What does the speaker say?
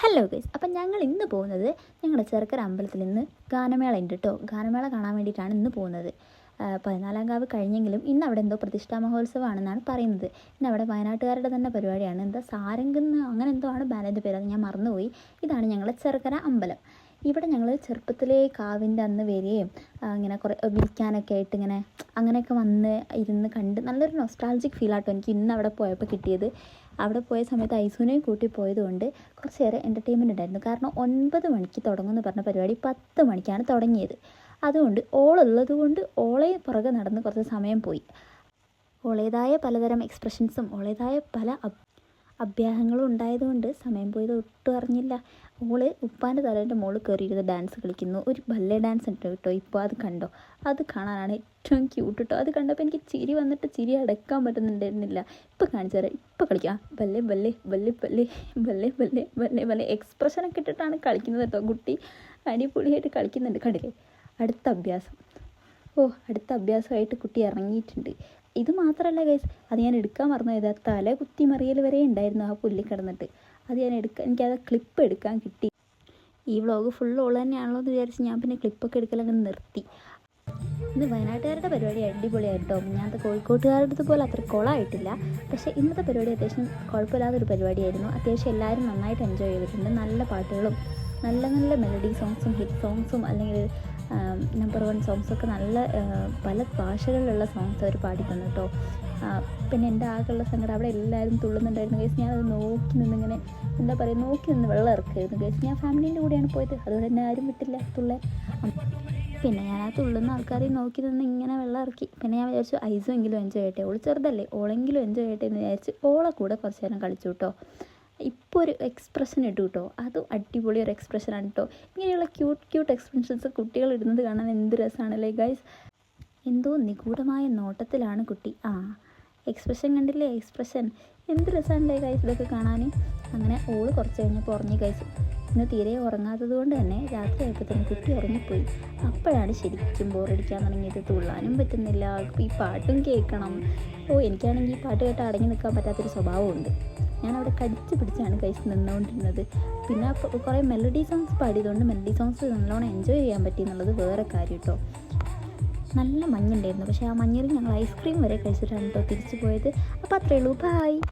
Hello guys, അപ്പം ഞങ്ങൾ ഇന്ന് പോകുന്നത് ഞങ്ങളുടെ ചെറുക്കര അമ്പലത്തിൽ ഇന്ന് ഗാനമേള ഉണ്ട് കേട്ടോ. ഗാനമേള കാണാൻ വേണ്ടിയിട്ടാണ് ഇന്ന് പോകുന്നത്. 14 കാവ് കഴിഞ്ഞെങ്കിലും ഇന്ന് അവിടെ എന്തോ പ്രതിഷ്ഠാ മഹോത്സവമാണെന്നാണ് പറയുന്നത്. ഇന്ന് അവിടെ വയനാട്ടുകാരുടെ തന്നെ പരിപാടിയാണ്. എന്താ സാരംഗെന്ന് അങ്ങനെ എന്തോ ആണ് ബാൻഡിൻ്റെ പേര്, അത് ഞാൻ മറന്നുപോയി. ഇതാണ് ഞങ്ങളുടെ ചെറുക്കര അമ്പലം. ഇവിടെ ഞങ്ങൾ ചെറുപ്പത്തിലേ കാവിൻ്റെ അന്ന് വരികയും ഇങ്ങനെ കുറേ വിൽക്കാനൊക്കെ ആയിട്ട് ഇങ്ങനെ അങ്ങനെയൊക്കെ വന്ന് ഇരുന്ന് കണ്ട് നല്ലൊരു നൊസ്റ്റാൾജിക് ഫീലാട്ടോ എനിക്ക് ഇന്ന് അവിടെ പോയപ്പോൾ കിട്ടിയത്. അവിടെ പോയ സമയത്ത് ഐസുവിനെയും കൂട്ടി പോയതുകൊണ്ട് കുറച്ചേറെ എൻ്റർടൈൻമെൻറ്റ് ഉണ്ടായിരുന്നു. കാരണം 9 മണിക്ക് തുടങ്ങുമെന്ന് പറഞ്ഞ പരിപാടി 10 മണിക്കാണ് തുടങ്ങിയത്. അതുകൊണ്ട് ഓളുള്ളത് കൊണ്ട് ഓളെ പുറകെ നടന്ന് കുറച്ച് സമയം പോയി. ഓളേതായ പലതരം എക്സ്പ്രഷൻസും ഓളേതായ പല അഭ്യാസങ്ങളും ഉണ്ടായതുകൊണ്ട് സമയം പോയത് ഒട്ടും അറിഞ്ഞില്ല. ഓള് ഉപ്പാൻ്റെ തലേൻ്റെ മുകളിൽ കയറിയിരുന്ന് ഡാൻസ് കളിക്കുന്നു. ഒരു ബല്ലെ ഡാൻസ് ഉണ്ട് കേട്ടോ. ഇപ്പോൾ അത് കണ്ടോ? അത് കാണാനാണ് ഏറ്റവും ക്യൂട്ട് കേട്ടോ. അത് കണ്ടപ്പോൾ എനിക്ക് ചിരി വന്നിട്ട് ചിരി അടക്കാൻ പറ്റുന്നുണ്ടായിരുന്നില്ല. ഇപ്പോൾ കാണിച്ചു തരാം. ഇപ്പോൾ കളിക്കാം. ബല്ലെ ബല്ലെ ബല്ലെ ബല്ലെ ബല്ലെ ബല്ലെ ബല്ലെ ബല്ലെ എക്സ്പ്രഷനൊക്കെ ഇട്ടിട്ടാണ് കളിക്കുന്നത് കേട്ടോ. കുട്ടി അടിപൊളിയായിട്ട് കളിക്കുന്നുണ്ട്. കണ്ടില്ലേ? അടുത്ത അഭ്യാസമായിട്ട് കുട്ടി ഇറങ്ങിയിട്ടുണ്ട്. ഇത് മാത്രമല്ല ഗൈസ്, അത് ഞാൻ എടുക്കാൻ മറന്നുപോയത്. തല കുത്തി മറിയൽ വരെ ഉണ്ടായിരുന്നു ആ പുല്ലിൽ കിടന്നിട്ട്. അത് എനിക്കത് ക്ലിപ്പ് എടുക്കാൻ കിട്ടി. ഈ വ്ളോഗ് ഫുൾ ഓള് തന്നെയാണല്ലോ എന്ന് വിചാരിച്ച് ഞാൻ പിന്നെ ക്ലിപ്പൊക്കെ എടുക്കലങ്ങ് നിർത്തി. ഇന്ന് വയനാട്ടുകാരുടെ പരിപാടി അടിപൊളിയായിട്ടോ. ഞാനത് കോഴിക്കോട്ടുകാരുടെ പോലെ അത്ര കൊളമായിട്ടില്ല. പക്ഷേ ഇന്നത്തെ പരിപാടി അത്യാവശ്യം കുഴപ്പമില്ലാത്തൊരു പരിപാടിയായിരുന്നു. അത്യാവശ്യം എല്ലാവരും നന്നായിട്ട് എൻജോയ് ചെയ്തിട്ടുണ്ട്. നല്ല പാട്ടുകളും നല്ല നല്ല മെലഡി സോങ്സും ഹിറ്റ് സോങ്സും അല്ലെങ്കിൽ നമ്പർ 1 സോങ്സൊക്കെ നല്ല പല ഭാഷകളിലുള്ള സോങ്സ് അവർ പാടി തന്നു കേട്ടോ. പിന്നെ എൻ്റെ ആകെയുള്ള സങ്കടം അവിടെ എല്ലാവരും തുള്ളുന്നുണ്ടായിരുന്നു കേസ്. ഞാനത് നോക്കി നിന്നിങ്ങനെ നോക്കി നിന്ന് വെള്ളം ഇറക്കായിരുന്നു കേസ്. ഞാൻ ഫാമിലീൻ്റെ കൂടെയാണ് പോയത്, അതുകൊണ്ട് തന്നെ ആരും വിട്ടില്ല തുള്ളാൻ. പിന്നെ ഞാൻ ആ തുള്ളുന്ന ആൾക്കാരെ നോക്കി നിന്ന് ഇങ്ങനെ വെള്ളം ഇറക്കി. പിന്നെ ഞാൻ വിചാരിച്ചു ഐസും എങ്കിലും എൻജോയ് ചെയ്യട്ടെ, ഓൾ ചെറുതല്ലേ, ഓളെങ്കിലും എൻജോയ് ചെയ്യട്ടെ എന്ന് വിചാരിച്ച് ഓളെ കൂടെ കുറച്ച് നേരം കളിച്ചു കേട്ടോ. ഇപ്പോൾ ഒരു എക്സ്പ്രഷൻ ഇട്ടു കേട്ടോ. അതും അടിപൊളി ഒരു എക്സ്പ്രഷനാണ് കേട്ടോ. ഇങ്ങനെയുള്ള ക്യൂട്ട് എക്സ്പ്രഷൻസ് കുട്ടികൾ ഇടുന്നത് കാണാൻ എന്ത് രസമാണല്ലേ ഗൈസ്. എന്തോ നിഗൂഢമായ നോട്ടത്തിലാണ് കുട്ടി. എക്സ്പ്രഷൻ കണ്ടില്ലേ? എക്സ്പ്രഷൻ എന്ത് രസമാണല്ലേ ഗൈസ് ഇതൊക്കെ കാണാൻ. അങ്ങനെ ഓള് കുറച്ച് കഴിഞ്ഞപ്പോൾ ഉറങ്ങി ഗൈസ്. ഇന്ന് തീരെ ഉറങ്ങാത്തത് കൊണ്ട് തന്നെ രാത്രി ആയപ്പോൾ തന്നെ കുട്ടി ഉറങ്ങിപ്പോയി. അപ്പോഴാണ് ശരിക്കും ബോറടിക്കാൻ തുടങ്ങിയത്. തുള്ളാനും പറ്റുന്നില്ല, ഈ പാട്ടും കേൾക്കണം. എനിക്കാണെങ്കിൽ ഈ പാട്ട് കേട്ട് അടങ്ങി നിൽക്കാൻ പറ്റാത്തൊരു സ്വഭാവമുണ്ട്. ഞാനവിടെ കടിച്ച് പിടിച്ചാണ് ഗൈസ് നിന്നുകൊണ്ടിരുന്നത്. പിന്നെ കുറേ മെലഡി സോങ്സ് പാടിയതുകൊണ്ട് മെലഡി സോങ്സ് നല്ലോണം എൻജോയ് ചെയ്യാൻ പറ്റി എന്നുള്ളത് വേറെ കാര്യം കേട്ടോ. നല്ല മഞ്ഞുണ്ടായിരുന്നു. പക്ഷേ ആ മഞ്ഞിൽ ഞങ്ങൾ ഐസ്ക്രീം വരെ കഴിച്ചിട്ടാണ് കേട്ടോ തിരിച്ചു പോയത്. അപ്പോൾ അത്രയേ ഉള്ളൂ. ബൈ.